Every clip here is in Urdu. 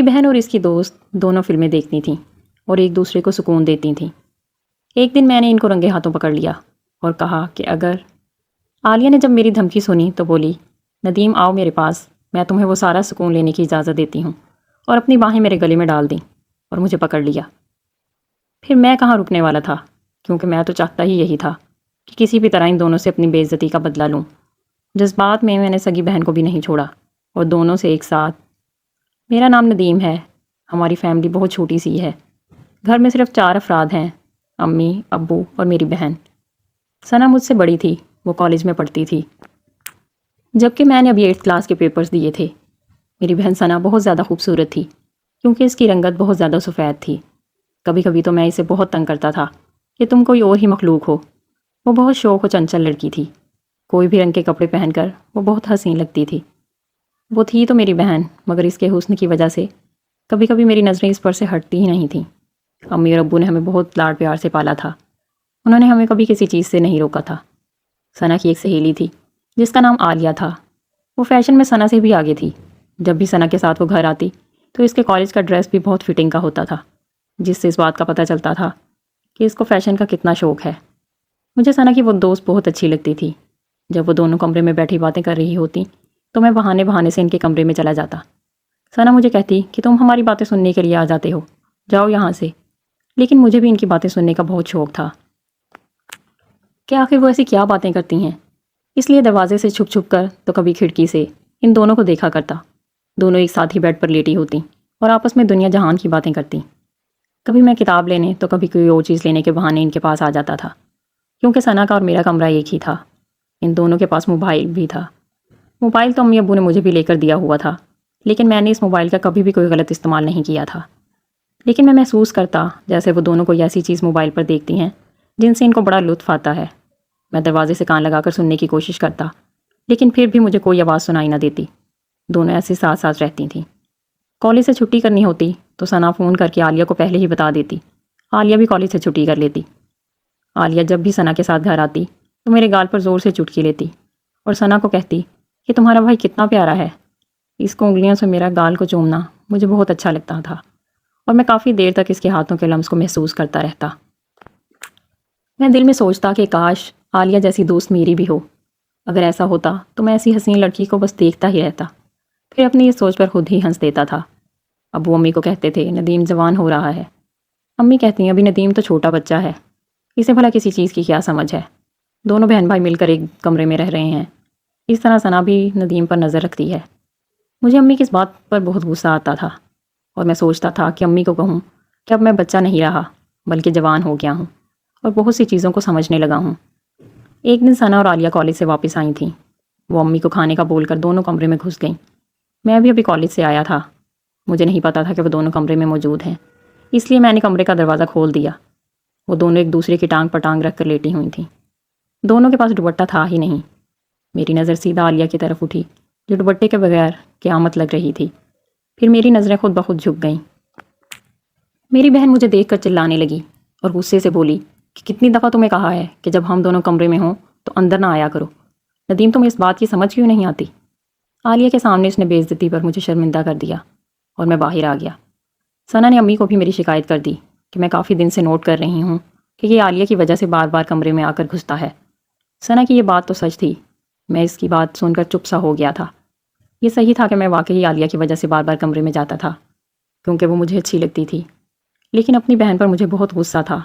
میری بہن اور اس کی دوست دونوں فلمیں دیکھتی تھیں اور ایک دوسرے کو سکون دیتی تھیں۔ ایک دن میں نے ان کو رنگے ہاتھوں پکڑ لیا اور کہا کہ اگر عالیہ نے جب میری دھمکی سنی تو بولی، ندیم آؤ میرے پاس، میں تمہیں وہ سارا سکون لینے کی اجازت دیتی ہوں، اور اپنی باہیں میرے گلے میں ڈال دیں اور مجھے پکڑ لیا۔ پھر میں کہاں رکنے والا تھا، کیونکہ میں تو چاہتا ہی یہی تھا کہ کسی بھی طرح ان دونوں سے اپنی بے عزتی کا بدلہ لوں۔ جذبات میں نے سگی بہن کو بھی نہیں چھوڑا اور دونوں سے ایک ساتھ۔ میرا نام ندیم ہے، ہماری فیملی بہت چھوٹی سی ہے، گھر میں صرف 4 افراد ہیں، امی، ابو اور میری بہن۔ ثنا مجھ سے بڑی تھی، وہ کالج میں پڑھتی تھی، جبکہ میں نے ابھی 8th کلاس کے پیپرز دیے تھے۔ میری بہن ثنا بہت زیادہ خوبصورت تھی، کیونکہ اس کی رنگت بہت زیادہ سفید تھی۔ کبھی کبھی تو میں اسے بہت تنگ کرتا تھا کہ تم کوئی اور ہی مخلوق ہو۔ وہ بہت شوق و چنچل لڑکی تھی، کوئی بھی رنگ کے کپڑے پہن کر وہ بہت حسین لگتی تھی۔ وہ تھی تو میری بہن، مگر اس کے حسن کی وجہ سے کبھی کبھی میری نظریں اس پر سے ہٹتی ہی نہیں تھیں۔ امی اور ابو نے ہمیں بہت لاڈ پیار سے پالا تھا، انہوں نے ہمیں کبھی کسی چیز سے نہیں روکا تھا۔ ثنا کی ایک سہیلی تھی جس کا نام عالیہ تھا، وہ فیشن میں ثنا سے بھی آگے تھی۔ جب بھی ثنا کے ساتھ وہ گھر آتی تو اس کے کالج کا ڈریس بھی بہت فٹنگ کا ہوتا تھا، جس سے اس بات کا پتہ چلتا تھا کہ اس کو فیشن کا کتنا شوق ہے۔ مجھے ثنا کی وہ دوست بہت اچھی لگتی تھی۔ جب وہ دونوں کمرے میں بیٹھی باتیں کر رہی ہوتی تو میں بہانے بہانے سے ان کے کمرے میں چلا جاتا۔ ثنا مجھے کہتی کہ تم ہماری باتیں سننے کے لیے آ جاتے ہو، جاؤ یہاں سے، لیکن مجھے بھی ان کی باتیں سننے کا بہت شوق تھا کہ آخر وہ ایسی کیا باتیں کرتی ہیں۔ اس لیے دروازے سے چھپ چھپ کر تو کبھی کھڑکی سے ان دونوں کو دیکھا کرتا۔ دونوں ایک ساتھ ہی بیڈ پر لیٹی ہوتی اور آپس میں دنیا جہان کی باتیں کرتی۔ کبھی میں کتاب لینے تو کبھی کوئی اور چیز لینے کے بہانے ان کے پاس آ جاتا تھا، کیونکہ ثنا کا اور میرا کمرہ ایک ہی تھا۔ ان دونوں کے پاس موبائل بھی تھا۔ موبائل تو امی ابو نے مجھے بھی لے کر دیا ہوا تھا، لیکن میں نے اس موبائل کا کبھی بھی کوئی غلط استعمال نہیں کیا تھا۔ لیکن میں محسوس کرتا جیسے وہ دونوں کوئی ایسی چیز موبائل پر دیکھتی ہیں جن سے ان کو بڑا لطف آتا ہے۔ میں دروازے سے کان لگا کر سننے کی کوشش کرتا، لیکن پھر بھی مجھے کوئی آواز سنائی نہ دیتی۔ دونوں ایسے ساتھ ساتھ رہتی تھیں۔ کالج سے چھٹی کرنی ہوتی تو ثنا فون کر کے عالیہ کو پہلے ہی بتا دیتی، عالیہ بھی کالج سے چھٹی کر لیتی۔ عالیہ جب بھی ثنا کے ساتھ گھر آتی تو میرے گال پر زور سے چٹکی لیتی اور ثنا کو کہتی کہ تمہارا بھائی کتنا پیارا ہے۔ اس کو انگلیوں سے میرا گال کو چومنا مجھے بہت اچھا لگتا تھا اور میں کافی دیر تک اس کے ہاتھوں کے لمس کو محسوس کرتا رہتا۔ میں دل میں سوچتا کہ کاش عالیہ جیسی دوست میری بھی ہو۔ اگر ایسا ہوتا تو میں ایسی حسین لڑکی کو بس دیکھتا ہی رہتا، پھر اپنی اس سوچ پر خود ہی ہنس دیتا تھا۔ ابو امی کو کہتے تھے ندیم جوان ہو رہا ہے۔ امی کہتی ہیں ابھی ندیم تو چھوٹا بچہ ہے، اسے بھلا کسی چیز کی کیا سمجھ ہے، دونوں بہن بھائی مل کر ایک کمرے میں رہ رہے ہیں۔ اس طرح ثنا بھی ندیم پر نظر رکھتی ہے۔ مجھے امی کی اس بات پر بہت غصہ آتا تھا اور میں سوچتا تھا کہ امی کو کہوں کہ اب میں بچہ نہیں رہا بلکہ جوان ہو گیا ہوں اور بہت سی چیزوں کو سمجھنے لگا ہوں۔ ایک دن ثنا اور عالیہ کالج سے واپس آئی تھیں۔ وہ امی کو کھانے کا بول کر دونوں کمرے میں گھس گئیں۔ میں بھی ابھی کالج سے آیا تھا، مجھے نہیں پتا تھا کہ وہ دونوں کمرے میں موجود ہیں، اس لیے میں نے کمرے کا دروازہ کھول دیا۔ وہ دونوں ایک دوسرے کی ٹانگ پر ٹانگ رکھ کر لیٹی ہوئی تھیں۔ دونوں کے پاس دوپٹہ تھا ہی نہیں۔ میری نظر سیدھا عالیہ کی طرف اٹھی جو دوپٹے کے بغیر قیامت لگ رہی تھی۔ پھر میری نظریں خود بخود جھک گئیں۔ میری بہن مجھے دیکھ کر چلانے لگی اور غصے سے بولی کہ کتنی دفعہ تمہیں کہا ہے کہ جب ہم دونوں کمرے میں ہوں تو اندر نہ آیا کرو، ندیم تمہیں اس بات کی سمجھ کیوں نہیں آتی؟ عالیہ کے سامنے اس نے بے عزتی پر مجھے شرمندہ کر دیا اور میں باہر آ گیا۔ ثنا نے امی کو بھی میری شکایت کر دی کہ میں کافی دن سے نوٹ کر رہی ہوں کہ یہ عالیہ کی وجہ سے بار بار کمرے میں آ کر گھستا ہے۔ ثنا کی یہ بات تو سچ تھی، میں اس کی بات سن کر چپ سا ہو گیا تھا۔ یہ صحیح تھا کہ میں واقعی عالیہ کی وجہ سے بار بار کمرے میں جاتا تھا، کیونکہ وہ مجھے اچھی لگتی تھی، لیکن اپنی بہن پر مجھے بہت غصہ تھا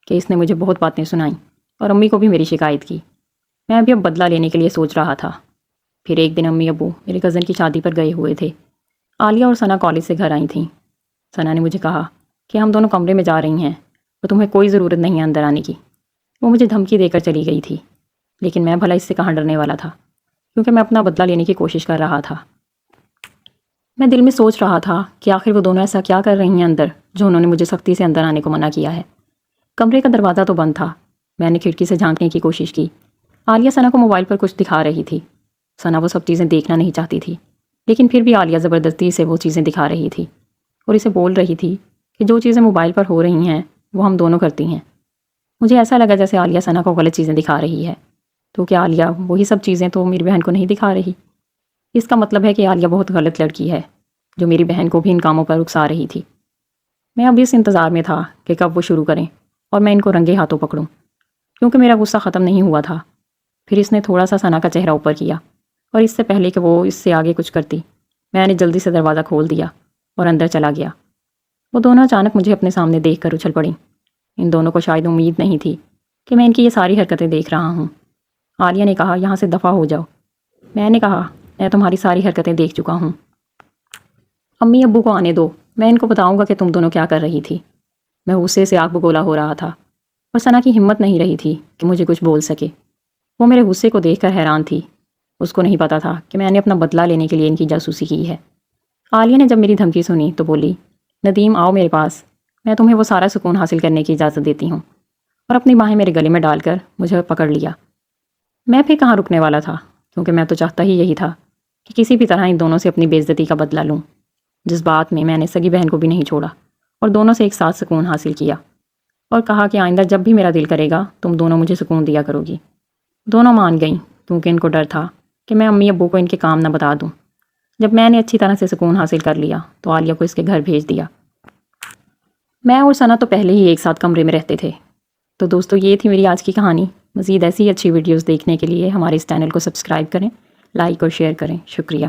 کہ اس نے مجھے بہت باتیں سنائیں اور امی کو بھی میری شکایت کی۔ میں ابھی اب بدلہ لینے کے لیے سوچ رہا تھا۔ پھر ایک دن امی ابو میرے کزن کی شادی پر گئے ہوئے تھے۔ عالیہ اور ثنا کالج سے گھر آئی تھیں۔ ثنا نے مجھے کہا کہ ہم دونوں کمرے میں جا رہی ہیں اور تمہیں کوئی ضرورت نہیں ہے اندر آنے کی۔ وہ مجھے دھمکی دے کر چلی گئی تھی، لیکن میں بھلا اس سے کہاں ڈرنے والا تھا، کیونکہ میں اپنا بدلہ لینے کی کوشش کر رہا تھا۔ میں دل میں سوچ رہا تھا کہ آخر وہ دونوں ایسا کیا کر رہی ہیں اندر جو انہوں نے مجھے سختی سے اندر آنے کو منع کیا ہے۔ کمرے کا دروازہ تو بند تھا۔ میں نے کھڑکی سے جھانکنے کی کوشش کی۔ عالیہ ثنا کو موبائل پر کچھ دکھا رہی تھی۔ ثنا وہ سب چیزیں دیکھنا نہیں چاہتی تھی، لیکن پھر بھی عالیہ زبردستی سے وہ چیزیں دکھا رہی تھی اور اسے بول رہی تھی کہ جو چیزیں موبائل پر ہو رہی ہیں وہ ہم دونوں کرتی ہیں۔ مجھے ایسا لگا جیسے عالیہ ثنا کو غلط چیزیں دکھا رہی ہے، تو کیا عالیہ وہی سب چیزیں تو میری بہن کو نہیں دکھا رہی؟ اس کا مطلب ہے کہ عالیہ بہت غلط لڑکی ہے، جو میری بہن کو بھی ان کاموں پر اکسا رہی تھی۔ میں اب اس انتظار میں تھا کہ کب وہ شروع کریں اور میں ان کو رنگے ہاتھوں پکڑوں، کیونکہ میرا غصہ ختم نہیں ہوا تھا۔ پھر اس نے تھوڑا سا ثنا کا چہرہ اوپر کیا، اور اس سے پہلے کہ وہ اس سے آگے کچھ کرتی، میں نے جلدی سے دروازہ کھول دیا اور اندر چلا گیا۔ وہ دونوں اچانک مجھے اپنے سامنے دیکھ کر اچھل پڑیں۔ ان دونوں کو شاید امید نہیں تھی کہ میں ان کی یہ ساری حرکتیں دیکھ رہا ہوں۔ عالیہ نے کہا، یہاں سے دفع ہو جاؤ۔ میں نے کہا، میں تمہاری ساری حرکتیں دیکھ چکا ہوں۔ امی ابو کو آنے دو، میں ان کو بتاؤں گا کہ تم دونوں کیا کر رہی تھی۔ میں غصے سے آگ بگولا ہو رہا تھا، اور ثنا کی ہمت نہیں رہی تھی کہ مجھے کچھ بول سکے۔ وہ میرے غصے کو دیکھ کر حیران تھی۔ اس کو نہیں پتا تھا کہ میں نے اپنا بدلہ لینے کے لیے ان کی جاسوسی کی ہے۔ عالیہ نے جب میری دھمکی سنی تو بولی، ندیم آؤ میرے پاس، میں تمہیں وہ سارا سکون حاصل کرنے کی اجازت دیتی ہوں، اور اپنی باہیں میرے گلے میں ڈال کر مجھے پکڑ لیا۔ میں پھر کہاں رکنے والا تھا، کیونکہ میں تو چاہتا ہی یہی تھا کہ کسی بھی طرح ان دونوں سے اپنی بے عزتی کا بدلہ لوں۔ جس بات میں نے سگی بہن کو بھی نہیں چھوڑا، اور دونوں سے ایک ساتھ سکون حاصل کیا، اور کہا کہ آئندہ جب بھی میرا دل کرے گا تم دونوں مجھے سکون دیا کرو گی۔ دونوں مان گئیں، کیونکہ ان کو ڈر تھا کہ میں امی ابو کو ان کے کام نہ بتا دوں۔ جب میں نے اچھی طرح سے سکون حاصل کر لیا تو عالیہ کو اس کے گھر بھیج دیا۔ میں اور ثنا تو پہلے ہی ایک ساتھ کمرے میں رہتے تھے۔ تو دوستو، یہ تھی میری آج کی کہانی۔ مزید ایسی اچھی ویڈیوز دیکھنے کے لیے ہمارے اس چینل کو سبسکرائب کریں، لائک اور شیئر کریں۔ شکریہ۔